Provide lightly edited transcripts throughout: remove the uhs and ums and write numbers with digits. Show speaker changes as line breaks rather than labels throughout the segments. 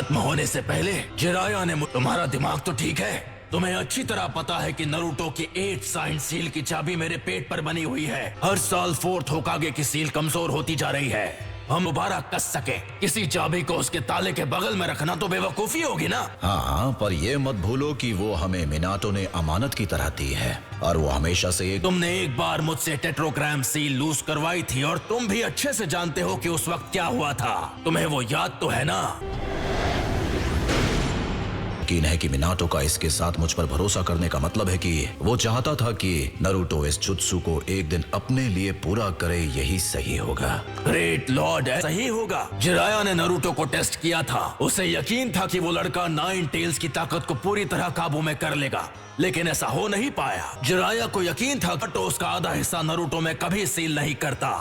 खत्म होने से पहले जिराया ने तुम्हारा दिमाग तो ठीक है? तुम्हें अच्छी तरह पता है कि नारुतो की 8 साइन सील की चाबी मेरे पेट पर बनी हुई है। हर साल 4th होकागे की सील कमजोर होती जा रही है। हम दोबारा कस सके किसी चाबी को उसके ताले के बगल में रखना तो बेवकूफी होगी ना।
हाँ, पर ये मत भूलो कि वो हमें मिनाटो ने अमानत की तरह दी है और वो हमेशा से
तुमने एक बार मुझसे टेट्रोग्राम सील लूज करवाई थी और तुम भी अच्छे से जानते हो कि उस वक्त क्या हुआ था। तुम्हें वो याद तो है ना?
यकीन है कि मिनाटो का इसके साथ मुझ पर भरोसा करने का मतलब है कि वो चाहता था कि नारुतो इस जुत्सु को एक दिन अपने लिए पूरा करे। यही सही होगा।
ग्रेट लॉर्ड, सही होगा। जिराया ने नारुतो को टेस्ट किया था। उसे यकीन था कि वो लड़का 9 टेल्स की ताकत को पूरी तरह काबू में कर लेगा, लेकिन ऐसा हो नहीं पाया। जिराया को यकीन था कि तो उसका आधा हिस्सा नारुतो में कभी सील नहीं करता।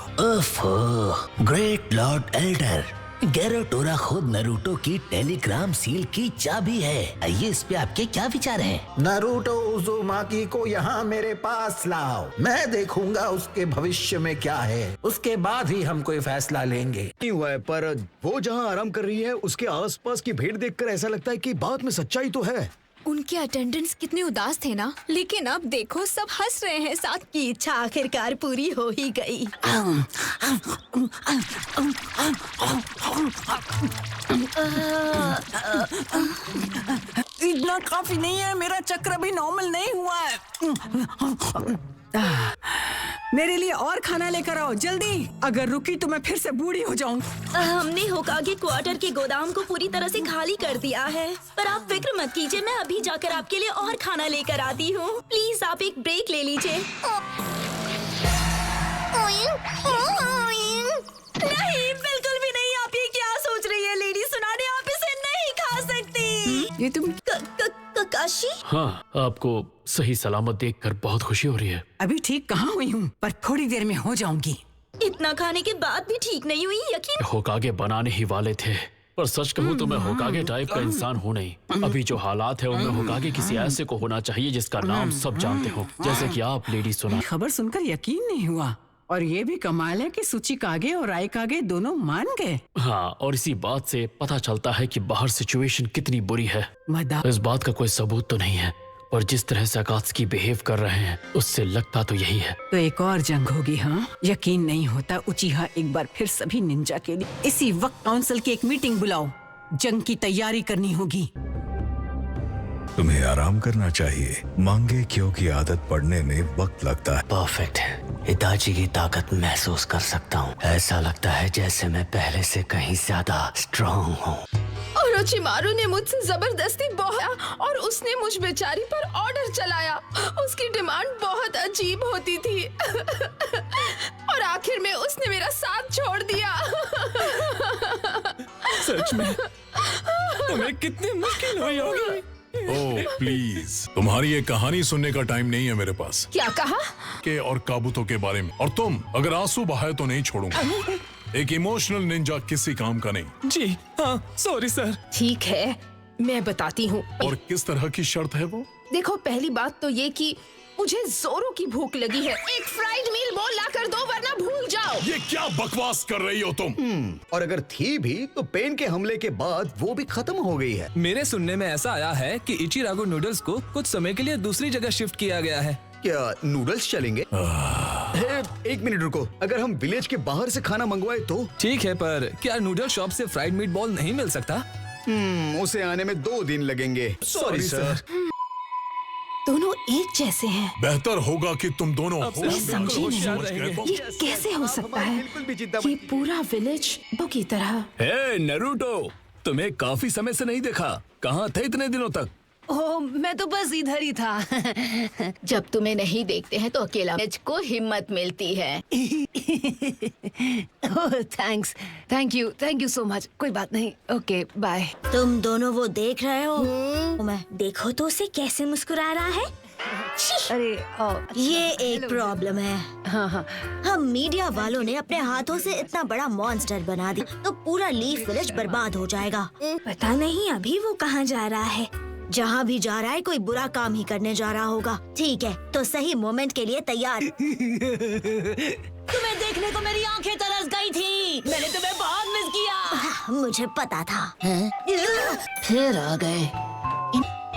ग्रेट लॉर्ड एल्डर, गेरोटोरा खुद नारुतो की टेलीग्राम सील की चाबी है। आइए, इस पे आपके क्या विचार हैं?
नारुतो उज़ुमाकी को यहाँ मेरे पास लाओ। मैं देखूंगा उसके भविष्य में क्या है, उसके बाद ही हम कोई फैसला लेंगे।
नहीं हुआ है, पर वो जहाँ आराम कर रही है उसके आसपास की भीड़ देखकर ऐसा लगता है कि बात में सच्चाई तो है।
उनके अटेंडेंट्स कितने उदास थे ना, लेकिन अब देखो सब हंस रहे हैं। साथ की इच्छा आखिरकार पूरी हो ही गई।
इतना काफी नहीं है, मेरा चक्र अभी नॉर्मल नहीं हुआ है। मेरे लिए और खाना लेकर आओ जल्दी, अगर रुकी तो मैं फिर से बूढ़ी हो जाऊंगी।
हमने होकागे क्वार्टर के गोदाम को पूरी तरह से खाली कर दिया है, पर आप फिक्र मत कीजिए, मैं अभी जाकर आपके लिए और खाना लेकर आती हूँ। प्लीज आप एक ब्रेक ले लीजिए। नहीं, बिल्कुल भी नहीं। आप ये क्या सोच रही है लेडी सुनाने? आप इसे नहीं खा सकती।
ये तुम
ककाशी?
हाँ, आपको सही सलामत देखकर बहुत खुशी हो रही है।
अभी ठीक कहाँ हुई हूँ, पर थोड़ी देर में हो जाऊंगी।
इतना खाने के बाद भी ठीक नहीं हुई, यकीन।
होकागे बनाने ही वाले थे, पर सच कहूँ तो मैं होकागे टाइप का इंसान हूँ नहीं। अभी जो हालात है उनमें होकागे किसी ऐसे को होना चाहिए जिसका नाम सब जानते हो, जैसे कि आप लेडी सुना।
खबर सुनकर यकीन नहीं हुआ, और ये भी कमाल है कि सुचिकागे और आइकागे दोनों मान गए।
हाँ, और इसी बात से पता चलता है कि बाहर सिचुएशन कितनी बुरी है। इस बात का कोई सबूत तो नहीं है, पर जिस तरह से अकात्सुकी बिहेव कर रहे हैं उससे लगता तो यही है।
तो एक और जंग होगी। हाँ, यकीन नहीं होता। उचिहा एक बार फिर सभी निंजा के लिए इसी वक्त काउंसिल की एक मीटिंग बुलाओ। जंग की तैयारी करनी होगी।
तुम्हें आराम करना चाहिए। मांगे क्यों की आदत पड़ने में वक्त लगता है।
परफेक्ट है। हिताची की ताकत महसूस कर सकता हूँ। ऐसा लगता है जैसे मैं पहले से कहीं ज्यादा स्ट्रॉन्ग हूँ।
ओरोचिमारू ने मुझसे जबरदस्ती बहुत और उसने मुझ बेचारी पर ऑर्डर चलाया। उसकी डिमांड बहुत अजीब होती थी और आखिर में उसने मेरा साथ छोड़ दिया।
सच में तुम्हें कितनी मुश्किल हुई होगी।
ओह प्लीज, तुम्हारी ये कहानी सुनने का टाइम नहीं है मेरे पास।
क्या कहा?
के और काबूतो के बारे में। और तुम अगर आंसू बहाए तो नहीं छोड़ूंगा। एक इमोशनल निंजा किसी काम का नहीं।
जी हाँ, सॉरी सर।
ठीक है, मैं बताती हूँ।
और किस तरह की शर्त है वो?
देखो, पहली बात तो ये कि मुझे जोरों की भूख लगी है। एक फ्राइड मील बोल ला कर दो, वरना भूल जाओ।
ये क्या बकवास कर रही हो तुम?
और अगर थी भी तो पेन के हमले के बाद वो भी खत्म हो गई है।
मेरे सुनने में ऐसा आया है कि इचिरागो नूडल्स को कुछ समय के लिए दूसरी जगह शिफ्ट किया गया है।
क्या नूडल्स चलेंगे? एक मिनट रुको, अगर हम विलेज के बाहर से खाना मंगवाए तो?
ठीक है, पर क्या नूडल शॉप से फ्राइड मीट बॉल नहीं मिल सकता?
उसे आने में 2 दिन लगेंगे। Sorry sir.
दोनों एक जैसे हैं।
बेहतर होगा कि तुम दोनों
मैं समझी नहीं, ये कैसे हो सकता है? ये पूरा विलेज बो की तरह।
हे नारुतो, तुम्हें काफी समय से नहीं देखा। कहाँ थे इतने दिनों तक?
ओह, मैं तो बस इधर ही था। जब तुम्हें नहीं देखते हैं तो अकेला को हिम्मत मिलती है। ओह thanks, thank you so much. कोई बात नहीं, ओके बाय।
तुम दोनों वो देख रहे हो? मैं देखो तो उसे कैसे मुस्कुरा रहा है।
अरे
ये एक प्रॉब्लम है।
हाँ।
हम मीडिया वालों ने अपने हाथों से इतना बड़ा मॉन्स्टर बना दिया तो पूरा लीफ विलेज बर्बाद हो जाएगा। पता नहीं अभी वो कहाँ जा रहा है। जहाँ भी जा रहा है कोई बुरा काम ही करने जा रहा होगा। ठीक है, तो सही मोमेंट के लिए तैयार।
तुम्हें देखने को मेरी आंखें तरस गई थी। मैंने तुम्हें बहुत मिस किया।
मुझे पता था।
फिर आ गए।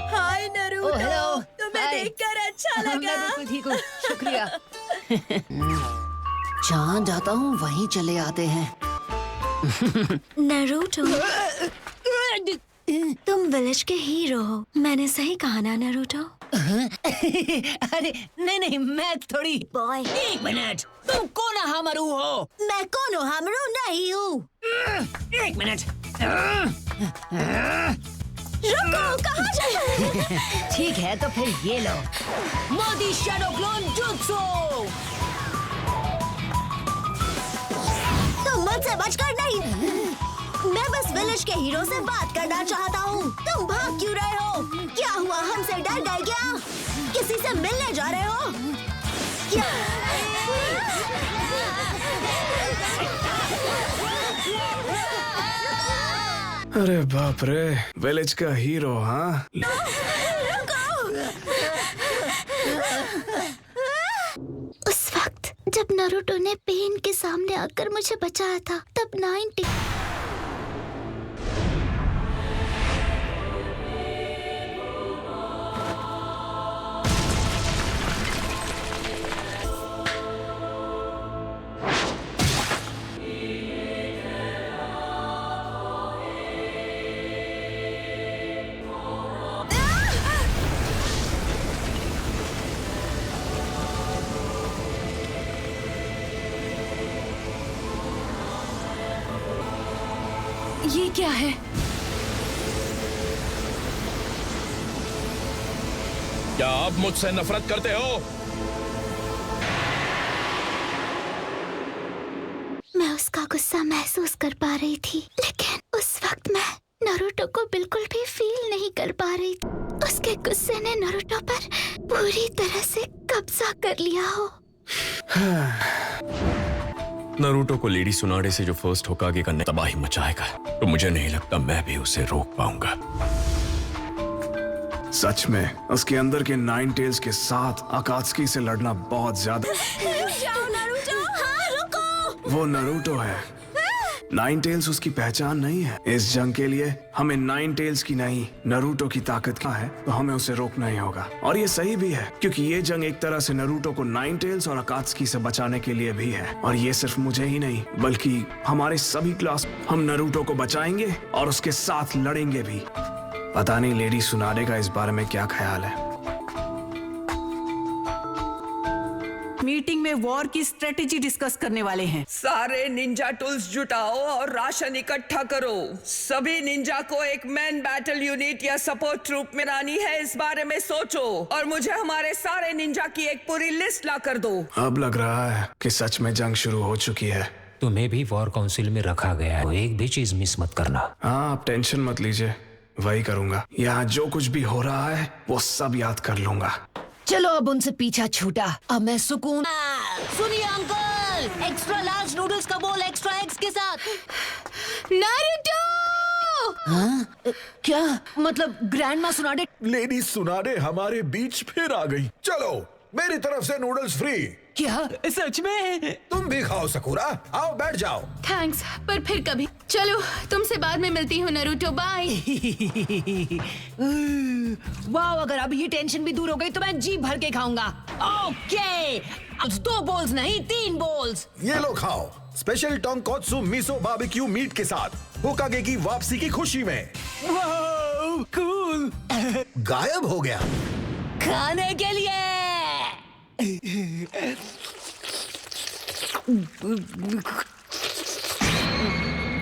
हाय नरूटो, तुम्हें देखकर अच्छा लगा।
मैं बिल्कुल ठीक हूँ, शुक्रिया। जहाँ जाता हूँ वहीं चले आते हैं।
नरूटो, तुम विलेज के हीरो हो, मैंने सही कहा ना नरूटो?
अरे नहीं, मैं थोड़ी।
बॉय,
1 मिनट, तुम कोनोहामारू हो?
मैं कोनोहामारू नहीं हूँ।
1 मिनट।
रुको, कहाँ जा रहे हो?
ठीक है, तो फिर ये लो, मोदी शैडो क्लोन जुत्सु।
तुम मुझसे बचकर नहीं। मैं बस विलेज के हीरो से बात करना चाहता हूँ। तुम भाग क्यों रहे हो? क्या हुआ, हमसे डर गए क्या? किसी से मिलने जा रहे हो क्या?
अरे बाप रे, विलेज का हीरो, हाँ?
उस वक्त जब नारुतो ने पेन के सामने आकर मुझे बचाया था, तब 90
ये क्या है?
क्या आप मुझसे नफरत करते हो?
मैं उसका गुस्सा महसूस कर पा रही थी, लेकिन उस वक्त मैं नारुतो को बिल्कुल भी फील नहीं कर पा रही थी। उसके गुस्से ने नारुतो पर पूरी तरह से कब्जा कर लिया हो।
नारुतो को लेडी सुनाडे से जो फर्स्ट होकागे का तबाही मचाएगा, तो मुझे नहीं लगता मैं भी उसे रोक पाऊंगा।
सच में उसके अंदर के 9 टेल्स के साथ अकात्सुकी से लड़ना बहुत ज्यादा।
रुक जाओ नारुतो। हाँ, रुको।
वो नारुतो है, 9 टेल्स उसकी पहचान नहीं है। इस जंग के लिए हमें 9 टेल्स की नहीं, नारुतो की ताकत का है, तो हमें उसे रोकना ही होगा। और ये सही भी है, क्योंकि ये जंग एक तरह से नारुतो को 9 टेल्स और अकात्सुकी से बचाने के लिए भी है। और ये सिर्फ मुझे ही नहीं, बल्कि हमारे सभी क्लास, हम नारुतो को बचाएंगे और उसके साथ लड़ेंगे भी। पता नहीं लेडी सुनाडे का इस बारे में क्या ख्याल है।
मीटिंग में वॉर की स्ट्रेटेजी डिस्कस करने वाले हैं।
सारे निंजा टूल्स जुटाओ और राशन इकट्ठा करो। सभी निंजा को एक मैन बैटल यूनिट या सपोर्ट ट्रूप में लानी है, इस बारे में सोचो। और मुझे हमारे सारे निंजा की एक पूरी लिस्ट ला कर दो।
अब लग रहा है कि सच में जंग शुरू हो चुकी है।
तुम्हें भी वॉर काउंसिल में रखा गया है, एक भी चीज मिस मत करना।
हाँ, आप टेंशन मत लीजिए, वही करूंगा। यहाँ जो कुछ भी हो रहा है वो सब याद कर लूंगा।
चलो, अब उनसे पीछा छूटा, अब मैं सुकून। सुनिए अंकल, एक्स्ट्रा लार्ज नूडल्स का बोल एक्स्ट्रा एग्स के साथ।
नारुतो!
हाँ? क्या मतलब ग्रैंडमा सुनाडे?
लेडी सुनाडे हमारे बीच फिर आ गई। चलो, मेरी तरफ से नूडल्स फ्री।
क्या सच में?
तुम भी खाओ सकुरा, आओ बैठ जाओ।
थैंक्स, पर फिर कभी। चलो, तुमसे बाद में मिलती हूँ नारुतो, बाय।
वाह, अगर अब ये टेंशन भी दूर हो गई तो मैं जी भर के खाऊंगा। ओके, अब 2 बोल्स नहीं 3 बोल्स।
ये लो खाओ, स्पेशल टोंकोत्सु मिसो बारबेक्यू मीट के साथ, होकागे की वापसी की खुशी में।
वाह, कूल।
गायब हो गया
खाने के लिए।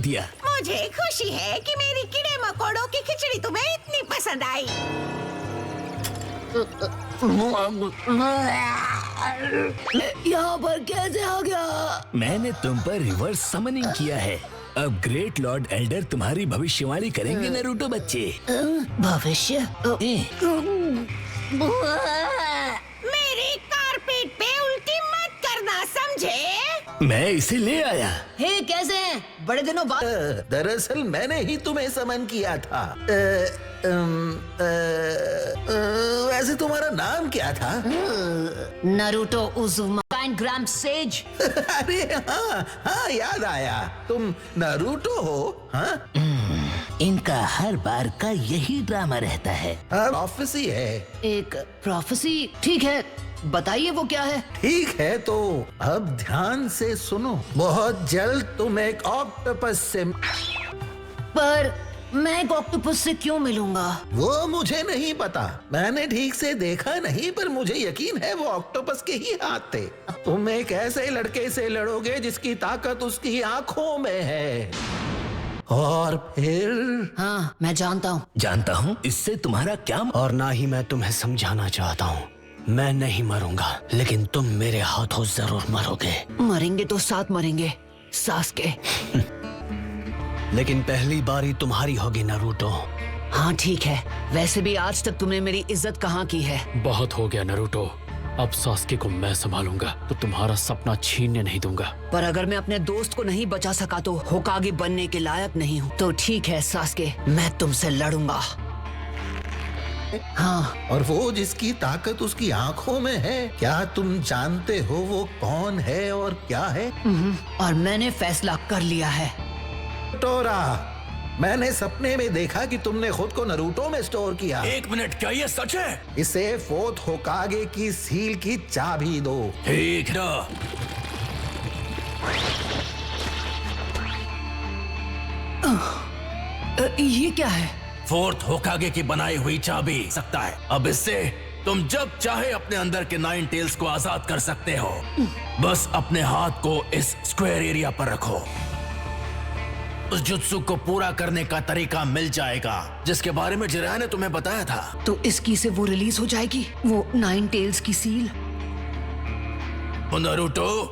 दिया।
मुझे खुशी है कि मेरी कीड़े मकोड़ों की खिचड़ी तुम्हें इतनी पसंद आई।
यहाँ पर कैसे आ गया?
मैंने तुम पर रिवर्स समनिंग किया है। अब ग्रेट लॉर्ड एल्डर तुम्हारी भविष्यवाणी करेंगे नारुतो बच्चे।
भविष्य?
मेरी कारपेट पे उल्टी मत करना, समझे?
मैं इसे ले आया।
हे, कैसे हैं? बड़े दिनों बाद।
दरअसल मैंने ही तुम्हें समन किया था। वैसे तुम्हारा नाम क्या था?
नारुतो उजुमा। giant gram sage.
अरे हाँ याद आया, तुम नारुतो हो? हाँ?
इनका हर बार का यही ड्रामा रहता है।
प्रोफेसी है।
एक प्रोफेसी? ठीक है, बताइए वो क्या है?
ठीक है तो अब ध्यान से सुनो। बहुत जल्द तुम एक ऑक्टोपस से।
पर मैं एक ऑक्टोपस से क्यों मिलूंगा?
वो मुझे नहीं पता, मैंने ठीक से देखा नहीं, पर मुझे यकीन है वो ऑक्टोपस के ही हाथ थे। तुम एक ऐसे लड़के से लड़ोगे जिसकी ताकत उसकी आंखों में है, और फिर।
हाँ मैं जानता हूँ इससे तुम्हारा क्या।
और ना ही मैं तुम्हें समझाना चाहता हूँ, मैं नहीं मरूंगा, लेकिन तुम मेरे हाथों जरूर मरोगे।
मरेंगे तो साथ मरेंगे, सास्के।
लेकिन पहली बारी तुम्हारी होगी नारुतो।
हाँ ठीक है, वैसे भी आज तक तुमने मेरी इज्जत कहाँ की है?
बहुत हो गया नारुतो, अब सास्के को मैं संभालूंगा, तो तुम्हारा सपना छीनने नहीं दूंगा।
पर अगर मैं अपने दोस्त को नहीं बचा सका तो होकागे बनने के लायक नहीं हूँ। तो ठीक है सास्के, मैं तुमसे लड़ूंगा।
हाँ, और वो जिसकी ताकत उसकी आंखों में है, क्या तुम जानते हो वो कौन है और क्या है?
और मैंने फैसला कर लिया है।
टोरा, मैंने सपने में देखा कि तुमने खुद को नारुतो में स्टोर किया।
एक मिनट, क्या ये सच है?
इसे फोर्थ होकागे की सील की चाबी दो।
ठीक है।
ये क्या है?
फोर्थ होकागे की बनाई हुई चाबी सकता है। अब इससे तुम जब चाहे अपने अंदर के 9 टेल्स को आजाद कर सकते हो। बस अपने हाथ को इस स्क्वायर एरिया पर रखो, उस जुत्सु को पूरा करने का तरीका मिल जाएगा जिसके बारे में जिराया ने तुम्हें बताया था।
तो इसकी से वो रिलीज हो जाएगी, वो 9 टेल्स की सील।
नारुतो